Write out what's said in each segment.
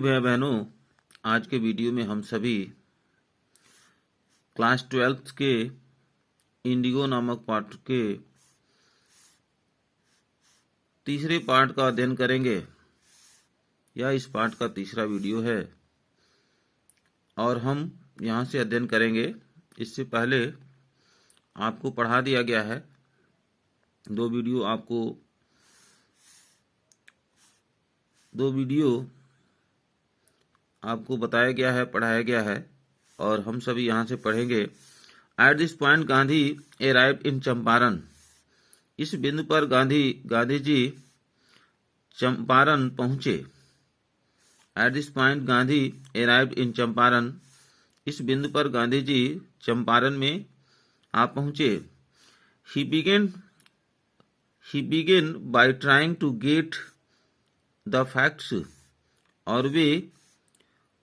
भाई बहनों, आज के वीडियो में हम सभी क्लास 12th के इंडिगो नामक पाठ के तीसरे पार्ट का अध्ययन करेंगे। यह इस पाठ का तीसरा वीडियो है और हम यहाँ से अध्ययन करेंगे। इससे पहले आपको पढ़ा दिया गया है, दो वीडियो आपको बताया गया है, पढ़ाया गया है और हम सभी यहाँ से पढ़ेंगे। At this point Gandhi arrived in Champaran. इस बिंदु पर गांधी जी चंपारण पहुंचे। At this point Gandhi arrived in Champaran. इस बिंदु पर गांधी जी चंपारण में आ पहुंचे। He began by trying to get the facts। और वे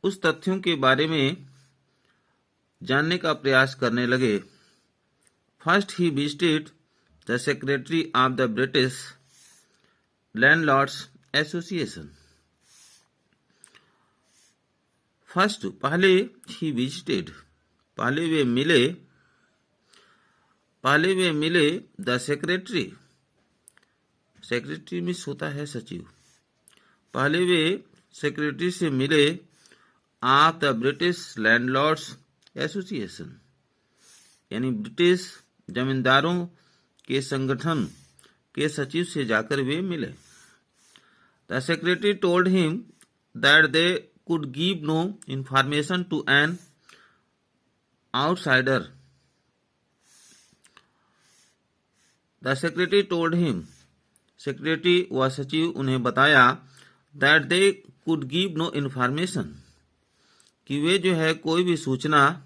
उस तथ्यों के बारे में जानने का प्रयास करने लगे। First he visited the secretary of the British landlords association. First पहले ही विजिटेड, पहले वे मिले द सेक्रेटरी। सेक्रेटरी मिस होता है सचिव। पहले वे सेक्रेटरी से मिले of the British landlords association, यानी ब्रिटिश जमींदारों के संगठन के सचिव से जाकर वे मिले। The secretary told him that they could give no information to an outsider. The secretary told him, secretary व सचिव उन्हें बताया, that they could give no information, कि वे जो है कोई भी सूचना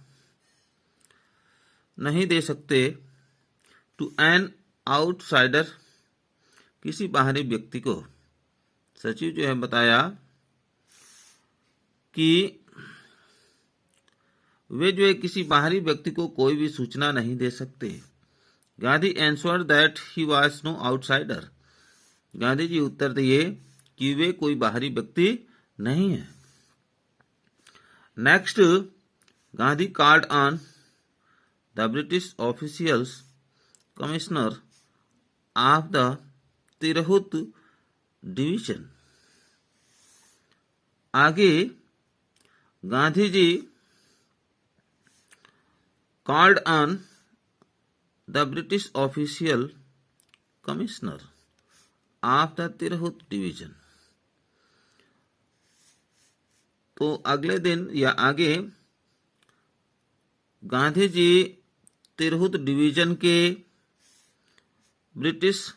नहीं दे सकते, टू एन आउटसाइडर, किसी बाहरी व्यक्ति को। सचिव जो है बताया कि वे जो है किसी बाहरी व्यक्ति को कोई भी सूचना नहीं दे सकते। Gandhi answered that he was no outsider. Gandhi ji उत्तर दिए कि वे कोई बाहरी व्यक्ति नहीं है। Next, Gandhi called on the British officials commissioner of the Tirhut division. आगे Gandhi ji called on the British official commissioner of the Tirhut division. तो अगले दिन या आगे गांधी जी तिरहुत डिवीजन के ब्रिटिश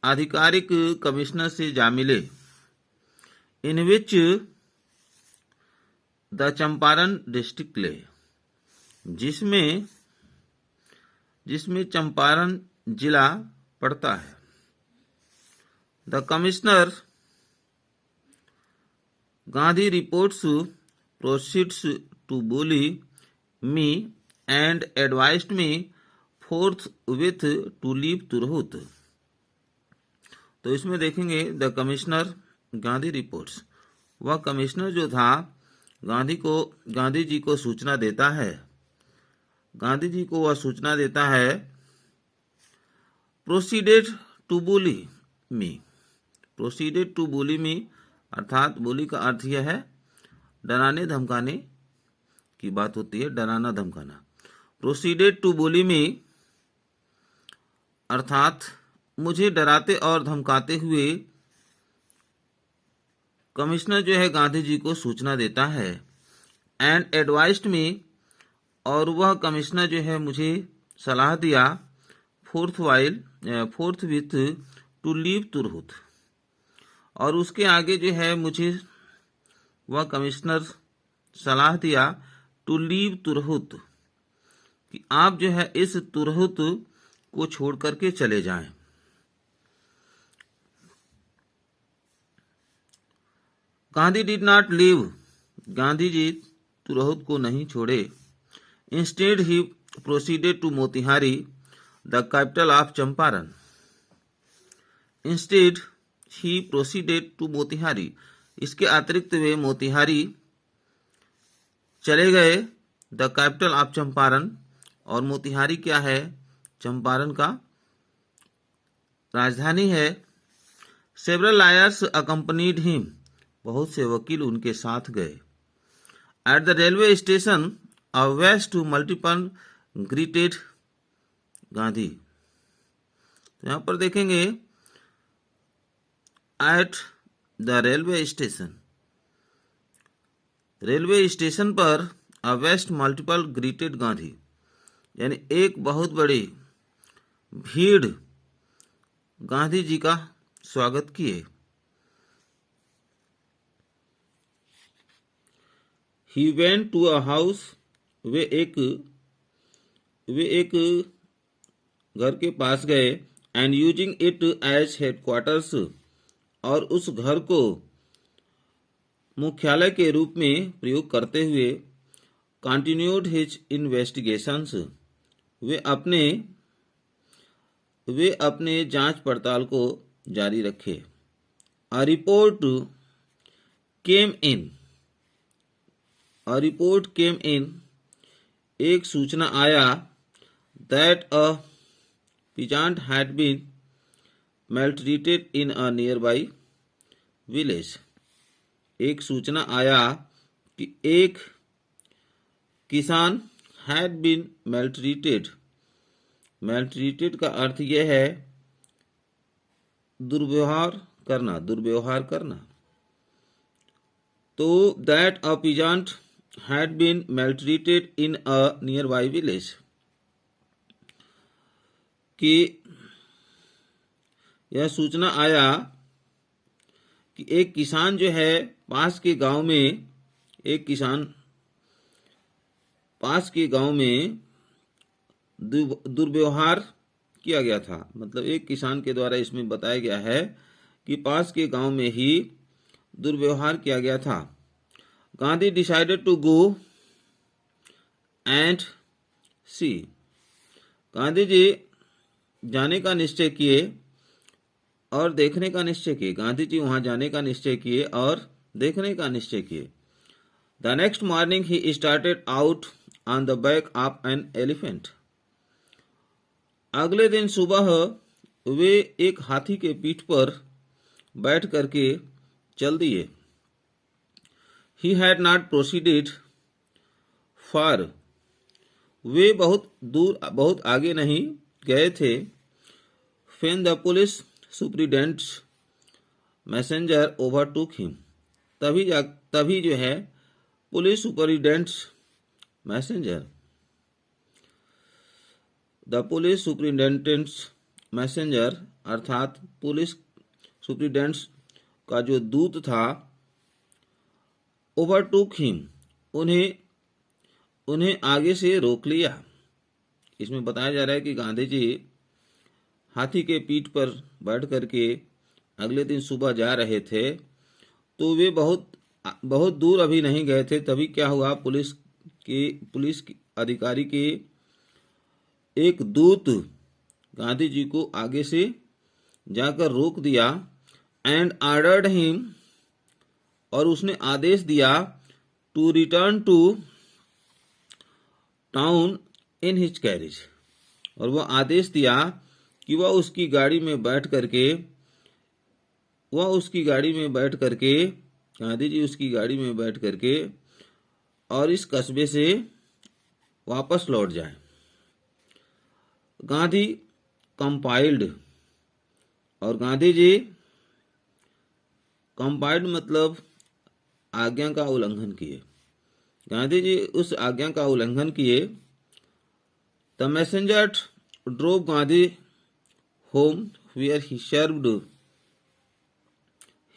आधिकारिक कमिश्नर से जा मिले। In which the Champaran district lay, जिसमें चंपारण जिला पड़ता है। The commissioner Gandhi reports proceeds to bully me and advised me forthwith to leave Tirhut. तो इसमें देखेंगे द कमिश्नर गांधी रिपोर्ट्स, वह कमिश्नर जो था गांधी जी को सूचना देता है। गांधी जी को वह सूचना देता है, proceeded to bully me. Proceeded to bully me अर्थात बुली का अर्थ यह है डराने धमकाने की बात होती है, डराना धमकाना। प्रोसीडेड टू बुली मी अर्थात मुझे डराते और धमकाते हुए कमिश्नर जो है गांधी जी को सूचना देता है। एंड एडवाइज्ड मी, और वह कमिश्नर जो है मुझे सलाह दिया, फोर्थविथ टू लीव तिरहुत। और उसके आगे जो है मुझे वह कमिश्नर सलाह दिया, टू लीव तिरहुत, कि आप जो है इस तिरहुत को छोड़ करके चले जाएं। Gandhi did not leave, Gandhi ji Tirhut को नहीं छोड़े। Instead he proceeded to Motihari, the capital of Champaran. Instead he proceeded to Motihari, इसके अतिरिक्त वे मोतिहारी चले गए, द कैपिटल ऑफ चंपारण, और मोतिहारी क्या है? चंपारण का राजधानी है। सेवरल लायर्स अकम्पनीड हिम, बहुत से वकील उनके साथ गए। At the railway station of vast to multiple greeted Gandhi. तो यहां पर देखेंगे एट द रेलवे स्टेशन पर a vast multiple greeted Gandhi, यानी एक बहुत बड़ी भीड़ गांधी जी का स्वागत किए। He went to a house, वे एक घर के पास गए, and using it as headquarters, और उस घर को मुख्यालय के रूप में प्रयोग करते हुए कंटिन्यूड हिज इन्वेस्टिगेशंस, वे अपने जांच पड़ताल को जारी रखे। अ रिपोर्ट केम इन, एक सूचना आया, that a peasant had been maltreated in a nearby village। एक सूचना आया कि एक किसान had been maltreated का अर्थ यह है दुर्व्यवहार करना। तो that a peasant had been maltreated in a nearby village, कि यह सूचना आया कि एक किसान जो है पास के गांव में दुर्व्यवहार किया गया था। मतलब एक किसान के द्वारा इसमें बताया गया है कि पास के गांव में ही दुर्व्यवहार किया गया था। Gandhi decided to go and see, Gandhi ji जाने का निश्चय किए और देखने का निश्चय किए। गांधी जी वहां जाने का निश्चय किए और देखने का निश्चय किए। The next morning he started out on the back of an elephant, अगले दिन सुबह वे एक हाथी के पीठ पर बैठ करके चल दिए। ही हैड नॉट प्रोसीडेड फार, वे बहुत आगे नहीं गए थे। When the police superintendent's messenger overtook him, तभी जो है पुलिस सुपरिटेंडेंट्स मैसेंजर, अर्थात पुलिस सुपरिटेंडेंट्स का जो दूत था, ओवरटूक हिम, उन्हें आगे से रोक लिया। इसमें बताया जा रहा है कि गांधी जी हाथी के पीठ पर बैठ करके अगले दिन सुबह जा रहे थे, तो वे बहुत दूर अभी नहीं गए थे। तभी क्या हुआ, पुलिस अधिकारी के एक दूत गांधी जी को आगे से जाकर रोक दिया। एंड ऑर्डर्ड हिम, और उसने आदेश दिया, to return to town in his carriage, और वह आदेश दिया कि वह उसकी गाड़ी में बैठ करके गांधी जी उसकी गाड़ी में बैठ करके और इस कस्बे से वापस लौट जाए। गांधी कंपाइल्ड, और गांधी जी कंपाइल्ड मतलब आज्ञा का उल्लंघन किए। गांधी जी उस आज्ञा का उल्लंघन किए। The messenger drove Gandhi home where he served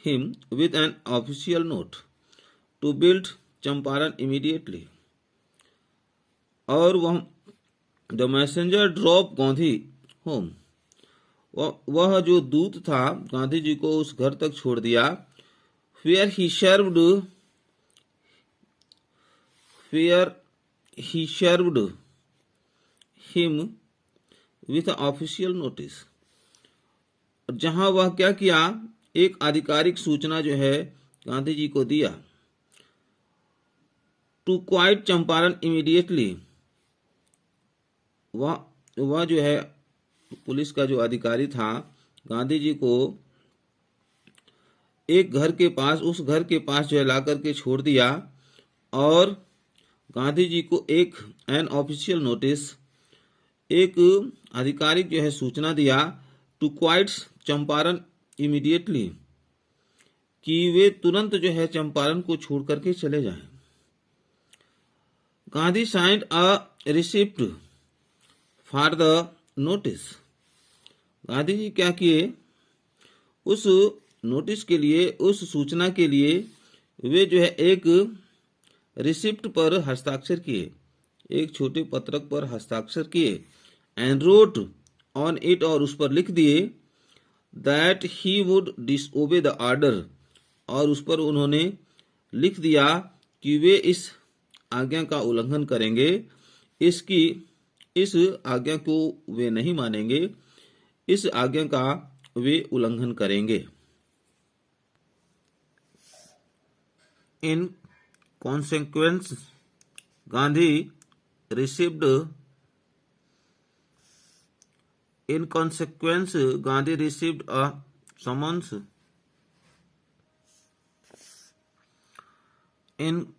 him with an official note to build Champaran immediately, और the messenger drove Gandhi home, वह जो दूत था गांधी जी को उस घर तक छोड़ दिया। where he served him with an official notice, जहां वह क्या किया, एक आधिकारिक सूचना जो है गांधी जी को दिया। टू क्वाइट चंपारण इमीडिएटली, वह जो है पुलिस का जो अधिकारी था, गांधी जी को एक घर के पास, उस घर के पास जो है ला करके छोड़ दिया और गांधी जी को एक एन ऑफिशियल नोटिस, एक आधिकारिक जो है सूचना दिया, टू क्वाइट चंपारण इमीडिएटली, कि वे तुरंत जो है चंपारण को छोड़ करके चले जाएं। Gandhi signed a receipt for the notice, Gandhi ji क्या किए, उस नोटिस के लिए, उस सूचना के लिए वे जो है एक रिसिप्ट पर हस्ताक्षर किए, एक छोटे पत्रक पर हस्ताक्षर किए, एंड रोट ऑन इट, और उस पर लिख दिए, that he would disobey the order, और उस पर उन्होंने लिख दिया कि वे इस आज्ञा का उल्लंघन करेंगे, इस आज्ञा को वे नहीं मानेंगे, इस आज्ञा का वे उल्लंघन करेंगे। In consequence Gandhi received a summons। In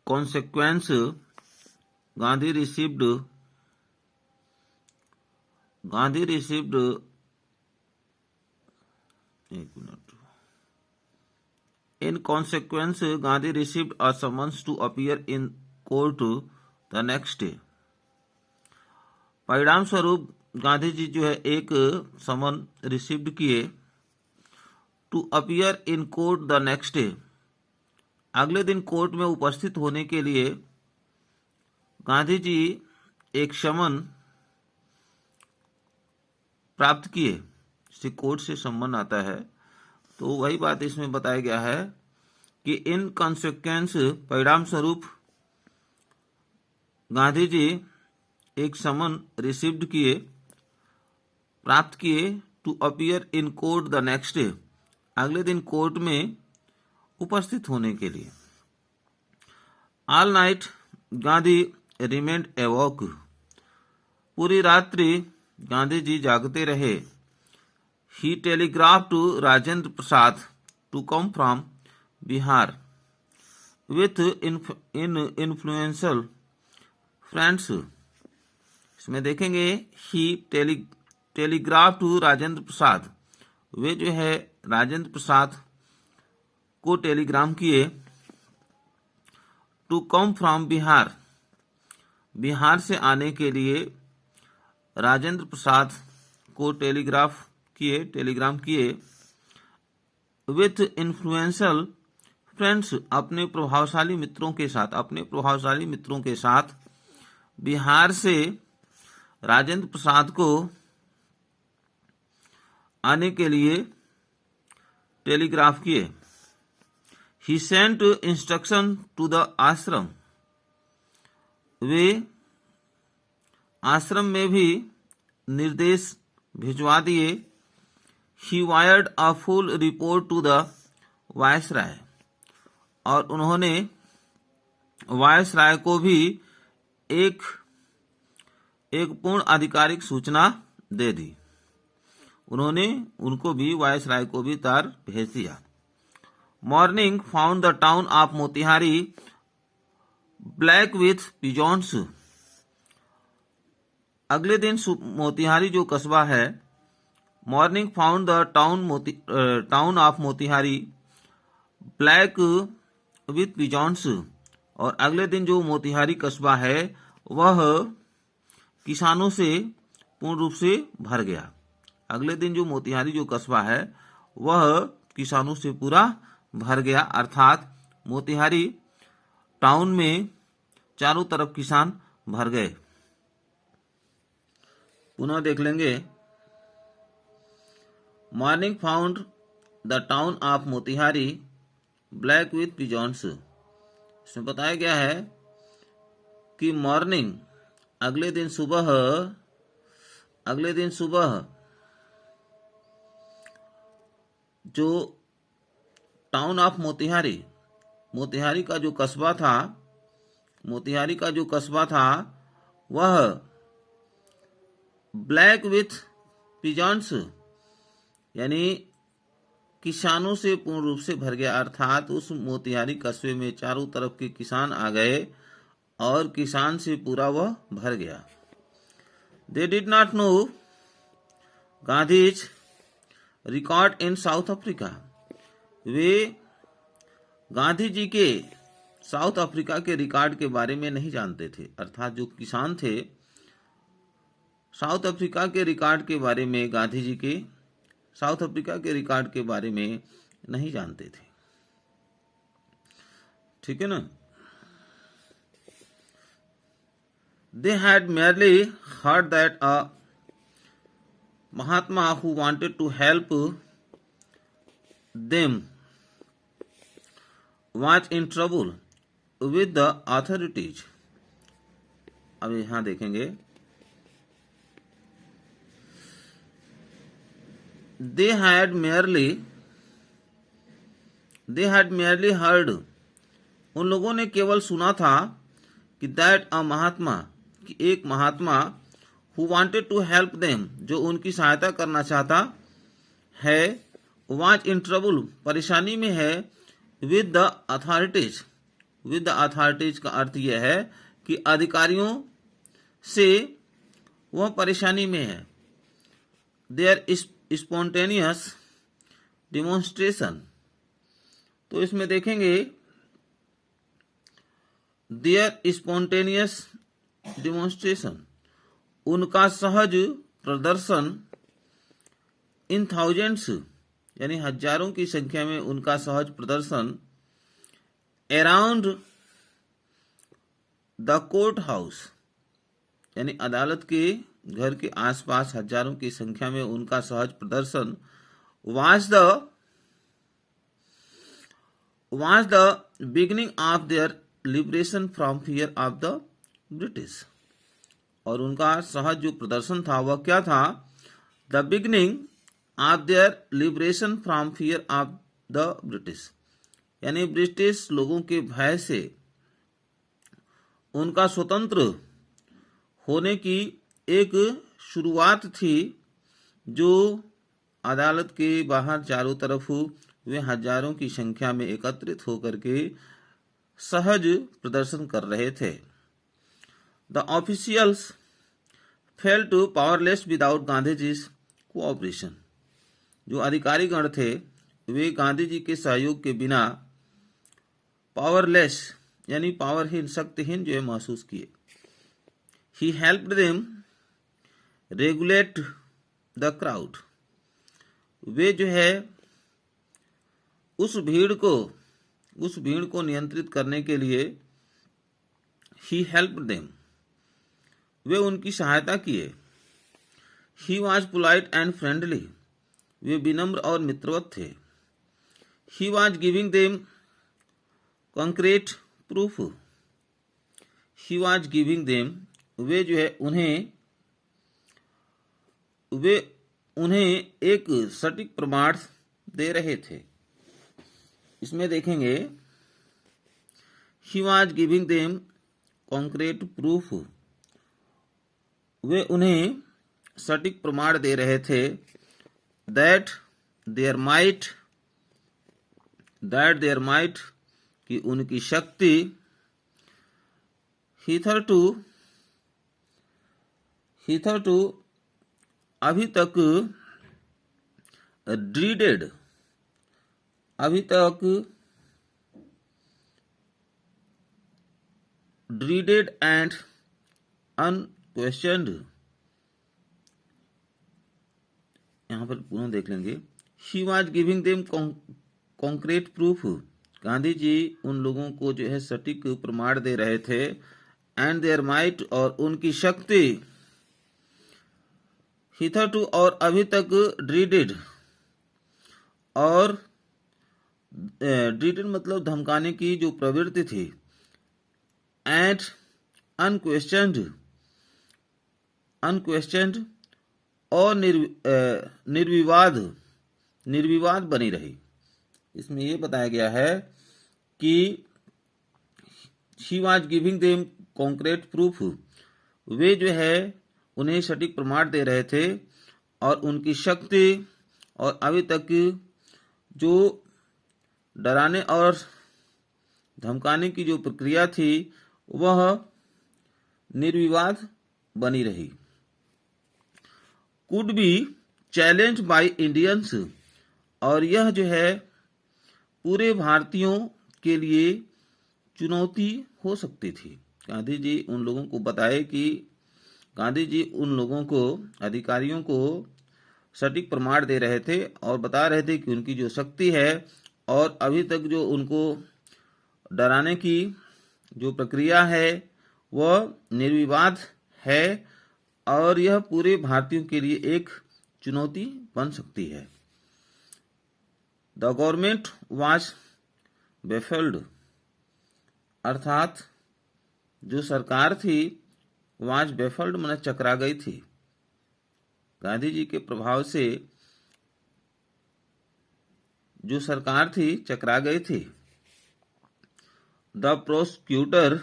consequence, Gandhi received In consequence, Gandhi received a summons to appear in court the next day। परिणाम स्वरूप गांधी जी जो है एक समन रिसीव्ड किए, to appear in court the next day, अगले दिन court में उपस्थित होने के लिए गांधी जी एक समन प्राप्त किए। इससे कोर्ट से सम्मान आता है, तो वही बात इसमें बताया गया है कि इन कॉन्सिक्वेंस, परिणाम स्वरूप गांधी जी एक समन रिसीव्ड किए, प्राप्त किए, to appear in court the next day, अगले दिन कोर्ट में उपस्थित होने के लिए। All night Gandhi remained awake, पूरी रात्रि गांधी जी जागते रहे। He telegraph to Rajendra Prasad to come from Bihar with influential friends. इसमें देखेंगे he telegraph to Rajendra Prasad, वे जो है राजेंद्र प्रसाद को टेलीग्राम किए, to come from Bihar, Bihar से आने के लिए राजेंद्र प्रसाद को टेलीग्राम किए, विथ इन्फ्लुएंशियल फ्रेंड्स, अपने प्रभावशाली मित्रों के साथ बिहार से राजेंद्र प्रसाद को आने के लिए टेलीग्राफ किए। He sent instruction to the ashram, वे आश्रम में भी निर्देश भिजवा दिए। He wired a full report to the viceroy, और उन्होंने वायसराय को भी एक पूर्ण आधिकारिक सूचना दे दी। उनको भी, वायसराय को भी तार भेज दिया। Morning found the town of Motihari black with pigeons, अगले दिन मोतिहारी जो कस्बा है, morning found the town of Motihari black with pigeons, और अगले दिन जो मोतिहारी कस्बा है वह किसानों से पूर्ण रूप से भर गया। अगले दिन जो मोतिहारी जो कस्बा है वह किसानों से पूरा भर गया, अर्थात मोतिहारी टाउन में चारों तरफ किसान भर गए। पुनः देख लेंगे। Morning found the town of Motihari black with pigeons, इसमें बताया गया है कि मॉर्निंग, अगले दिन सुबह जो टाउन ऑफ मोतिहारी, मोतिहारी का जो कस्बा था वह ब्लैक विथ पिजन्स यानी किसानों से पूर्ण रूप से भर गया, अर्थात उस मोतिहारी कस्बे में चारों तरफ के किसान आ गए और किसान से पूरा वह भर गया। They did not know Gandhi's record in South Africa, वे गांधी जी के साउथ अफ्रीका के रिकॉर्ड के बारे में नहीं जानते थे, अर्थात जो किसान थे साउथ अफ्रीका के रिकॉर्ड के बारे में, गांधी जी के साउथ अफ्रीका के रिकॉर्ड के बारे में नहीं जानते थे। ठीक है ना। They had merely heard that a Mahatma who wanted to help them was in trouble with the authorities। अब यहां देखेंगे, they had merely heard, उन लोगों ने केवल सुना था कि that a महात्मा, कि एक महात्मा who wanted to help them, जो उनकी सहायता करना चाहता है, was in trouble, परेशानी में है, with the authorities, with the authorities का अर्थ यह है कि अधिकारियों से वह परेशानी में है। There is spontaneous demonstration, तो इसमें देखेंगे their spontaneous demonstration, उनका सहज प्रदर्शन, इन थाउजेंड्स यानी हजारों की संख्या में उनका सहज प्रदर्शन, अराउंड द कोर्ट हाउस यानी अदालत के घर के आसपास हजारों की संख्या में उनका सहज प्रदर्शन, was the beginning of their liberation from fear of the British, और उनका सहज जो प्रदर्शन था वह क्या था? The beginning of their liberation from fear of the British, यानी ब्रिटिश लोगों के भय से उनका स्वतंत्र होने की एक शुरुआत थी, जो अदालत के बाहर चारों तरफ वे हजारों की संख्या में एकत्रित होकर के सहज प्रदर्शन कर रहे थे। The officials felt powerless without Gandhiji's cooperation, जो अधिकारीगण थे वे गांधी जी के सहयोग के बिना पावरलेस यानी पावरहीन, शक्तिहीन जो है महसूस किए। He helped them regulate the crowd, वे जो है उस भीड़ को नियंत्रित करने के लिए ही हेल्प्ड देम, वे उनकी सहायता किए। He was polite and friendly, वे विनम्र और मित्रवत थे। He was giving them concrete proof, he was giving them, वे जो है उन्हें एक सटीक प्रमाण दे रहे थे। इसमें देखेंगे he was giving them concrete proof, वे उन्हें सटीक प्रमाण दे रहे थे। दैट देयर माइट कि उनकी शक्ति, हिथरटू अभी तक ड्रीडेड एंड अनक्वेश्चनड, यहां पर पुनः देख लेंगे। He was giving them concrete proof, Gandhi ji उन लोगों को जो है सटीक प्रमाण दे रहे थे। एंड देयर माइट, और उनकी शक्ति। हिथरटू और अभी तक, ड्रीडेड और ड्रीडेड मतलब धमकाने की जो प्रवृत्ति थी। एंड अनक्वेश्चनड और निर्विवाद बनी रही, इसमें ये बताया गया है कि she was giving them concrete proof, वे जो है उन्हें सटीक प्रमाण दे रहे थे और उनकी शक्ति और अभी तक जो डराने और धमकाने की जो प्रक्रिया थी वह निर्विवाद बनी रही। Could be challenge by Indians, और यह जो है पूरे भारतीयों के लिए चुनौती हो सकती थी। गांधी जी उन लोगों को बताए कि गांधी जी उन लोगों को, अधिकारियों को सटीक प्रमाण दे रहे थे और बता रहे थे कि उनकी जो शक्ति है और अभी तक जो उनको डराने की जो प्रक्रिया है वह निर्विवाद है और यह पूरे भारतीयों के लिए एक चुनौती बन सकती है। द गवर्नमेंट वाज बेफल्ड, अर्थात जो सरकार थी वाज बेफल्ड माने चकरा गई थी। गांधी जी के प्रभाव से जो सरकार थी चकरा गई थी। द प्रोसिक्यूटर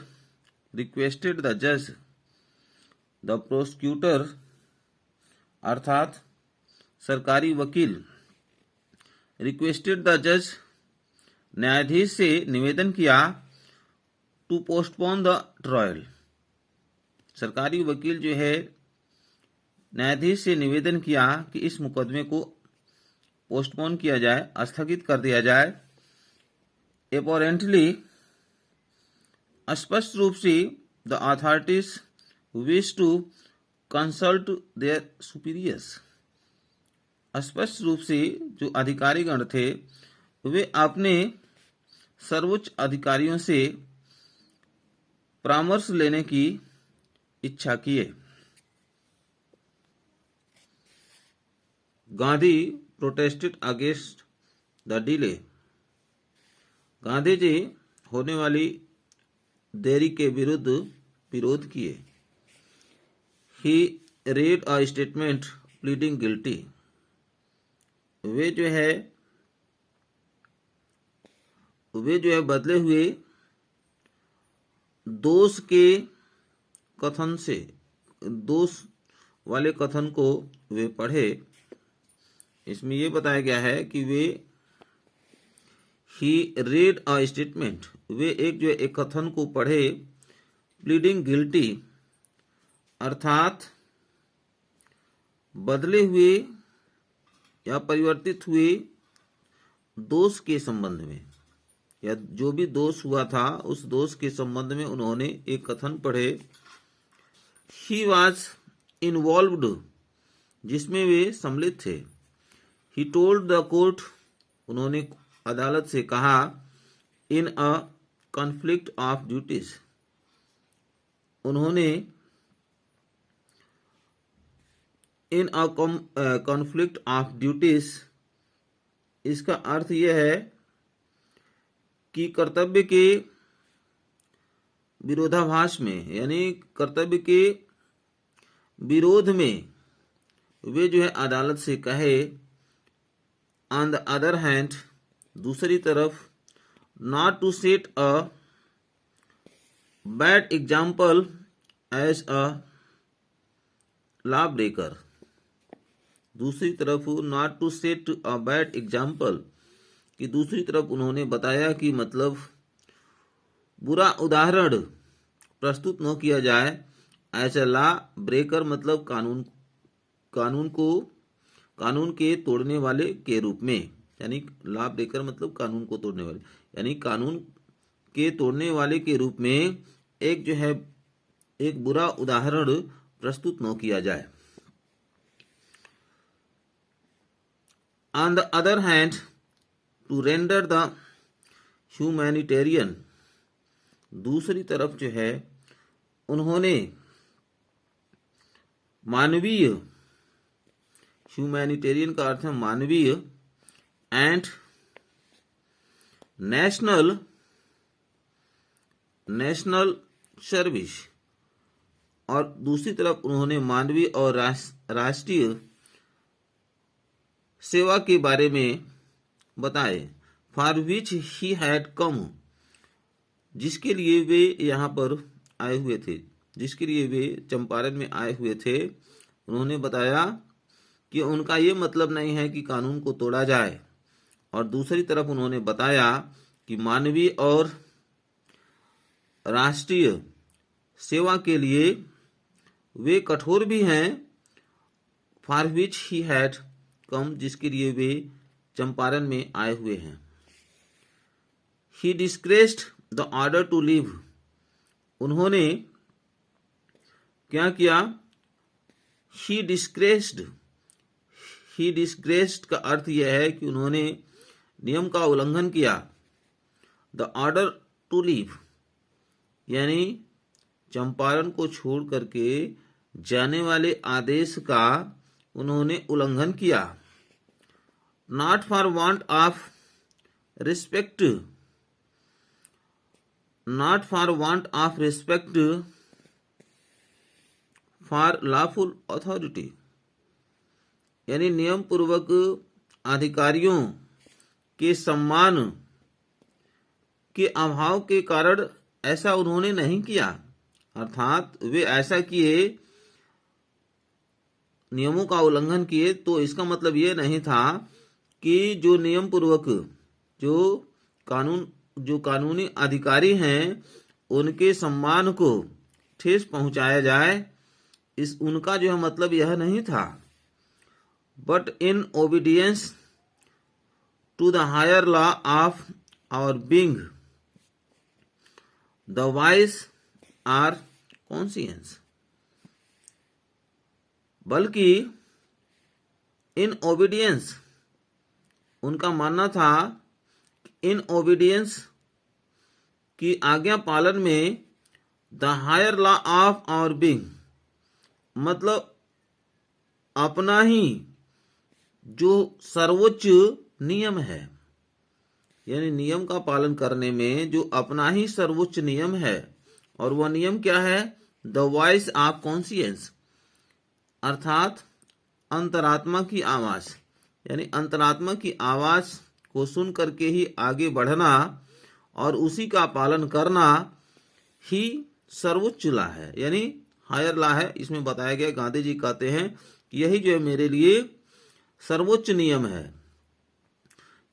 रिक्वेस्टेड द जज, द प्रोसिक्यूटर अर्थात सरकारी वकील, रिक्वेस्टेड द जज न्यायाधीश से निवेदन किया, टू पोस्टपोन द ट्रायल, सरकारी वकील जो है न्यायाधीश से निवेदन किया कि इस मुकदमे को पोस्टपोन किया जाए, स्थगित कर दिया जाए। एपरेंटली, स्पष्ट रूप से, the authorities wish to consult their superiors, स्पष्ट रूप से जो अधिकारीगण थे वे अपने सर्वोच्च अधिकारियों से परामर्श लेने की इच्छा किए। Gandhi protested against the delay, Gandhi ji होने वाली देरी के विरुद्ध विरोध किए। He read a statement pleading guilty, वे जो है बदले हुए दोष के कथन से, दोष वाले कथन को वे पढ़े। इसमें यह बताया गया है कि वे ही रेड अ स्टेटमेंट, वे एक कथन को पढ़े, प्लीडिंग गिल्टी अर्थात बदले हुए या परिवर्तित हुए दोष के संबंध में, या जो भी दोष हुआ था उस दोष के संबंध में उन्होंने एक कथन पढ़े। ही वॉज इन्वॉल्व्ड, जिसमें वे सम्मिलित थे। ही टोल्ड द कोर्ट, उन्होंने अदालत से कहा, इन अ कॉन्फ्लिक्ट ऑफ ड्यूटीज, उन्होंने इन अ कॉन्फ्लिक्ट ऑफ ड्यूटीज, इसका अर्थ यह है कि कर्तव्य के विरोधाभास में, यानी कर्तव्य के विरोध में वे जो है अदालत से कहे। ऑन द अदर हैंड, दूसरी तरफ, not to set a bad example as a law breaker, दूसरी तरफ not to set a bad example, कि दूसरी तरफ उन्होंने बताया कि मतलब बुरा उदाहरण प्रस्तुत न किया जाए। ऐसा लॉ ब्रेकर मतलब कानून के तोड़ने वाले के रूप में, यानी लॉ ब्रेकर मतलब कानून को तोड़ने वाले, यानी कानून के तोड़ने वाले के रूप में एक बुरा उदाहरण प्रस्तुत न किया जाए। On the other hand, to render the humanitarian, दूसरी तरफ जो है उन्होंने मानवीय, ह्यूमैनिटेरियन का अर्थ है मानवीय, एंड नेशनल सर्विस, और दूसरी तरफ उन्होंने मानवीय और राष्ट्रीय सेवा के बारे में बताए, for which he had come, जिसके लिए वे यहाँ पर आए हुए थे, जिसके लिए वे चंपारण में आए हुए थे, उन्होंने बताया कि उनका ये मतलब नहीं है कि कानून को तोड़ा जाए, और दूसरी तरफ उन्होंने बताया कि मानवीय और राष्ट्रीय सेवा के लिए वे कठोर भी हैं, for which he had come, जिसके लिए वे चंपारण में आए हुए हैं। He disgraced the order to leave, उन्होंने क्या किया? ही डिस्ग्रेस्ड का अर्थ यह है कि उन्होंने नियम का उल्लंघन किया। द ऑर्डर टू लीव यानी चंपारण को छोड़ करके जाने वाले आदेश का उन्होंने उल्लंघन किया। Not for want of respect, not for want of respect for lawful authority, यानी नियम पूर्वक अधिकारियों के सम्मान के अभाव के कारण ऐसा उन्होंने नहीं किया, अर्थात वे ऐसा किए, नियमों का उल्लंघन किए, तो इसका मतलब ये नहीं था कि जो नियम पूर्वक जो कानूनी अधिकारी हैं उनके सम्मान को ठेस पहुंचाया जाए, इस उनका जो है मतलब यह नहीं था। But in obedience to the higher law of our being the voice our conscience, बल्कि इन ओबीडियंस, उनका मानना था इन ओबीडियंस की आज्ञा पालन में the higher law of our being, मतलब अपना ही जो सर्वोच्च नियम है, यानी नियम का पालन करने में जो अपना ही सर्वोच्च नियम है, और वह नियम क्या है? द वॉइस ऑफ कॉन्शियंस, अर्थात अंतरात्मा की आवाज, यानी अंतरात्मा की आवाज को सुन करके ही आगे बढ़ना और उसी का पालन करना ही सर्वोच्च लॉ है, यानी हायर लॉ है। इसमें बताया गया, गांधी जी कहते हैं कि यही जो है मेरे लिए सर्वोच्च नियम है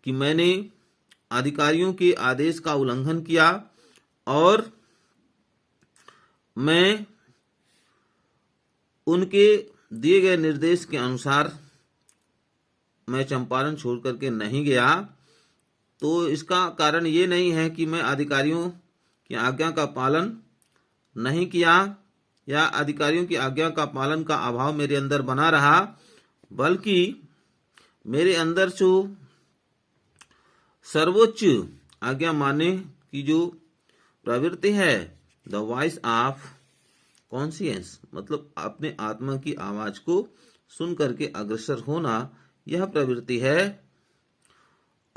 कि मैंने अधिकारियों के आदेश का उल्लंघन किया और मैं उनके दिए गए निर्देश के अनुसार मैं चंपारण छोड़ करके नहीं गया। तो इसका कारण ये नहीं है कि मैं अधिकारियों की आज्ञा का पालन नहीं किया या अधिकारियों की आज्ञा का पालन का अभाव मेरे अंदर बना रहा, बल्कि मेरे अंदर जो सर्वोच्च आज्ञा मानने की जो प्रवृत्ति है, द वॉइस ऑफ कॉन्शियंस, मतलब अपने आत्मा की आवाज को सुन करके अग्रसर होना, यह प्रवृत्ति है।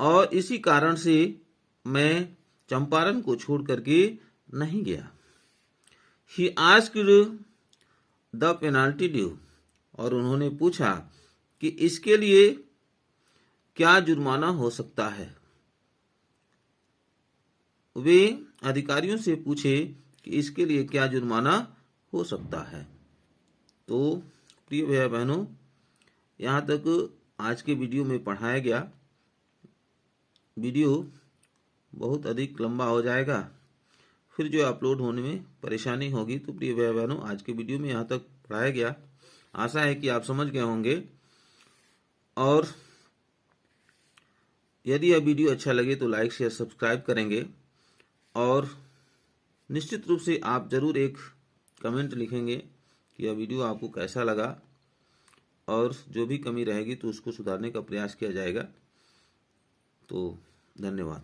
और इसी कारण से मैं चंपारण को छोड़ करके नहीं गया। He asked the penalty due, और उन्होंने पूछा कि इसके लिए क्या जुर्माना हो सकता है। वे अधिकारियों से पूछे कि इसके लिए क्या जुर्माना हो सकता है। तो प्रिय भैया बहनों, यहाँ तक आज के वीडियो में पढ़ाया गया। वीडियो बहुत अधिक लंबा हो जाएगा, फिर जो अपलोड होने में परेशानी होगी। तो प्रिय भैया बहनों, आज के वीडियो में यहाँ तक पढ़ाया गया। आशा है कि आप समझ गए होंगे, और यदि यह वीडियो अच्छा लगे तो लाइक शेयर सब्सक्राइब करेंगे, और निश्चित रूप से आप जरूर एक कमेंट लिखेंगे कि यह वीडियो आपको कैसा लगा, और जो भी कमी रहेगी तो उसको सुधारने का प्रयास किया जाएगा। तो धन्यवाद।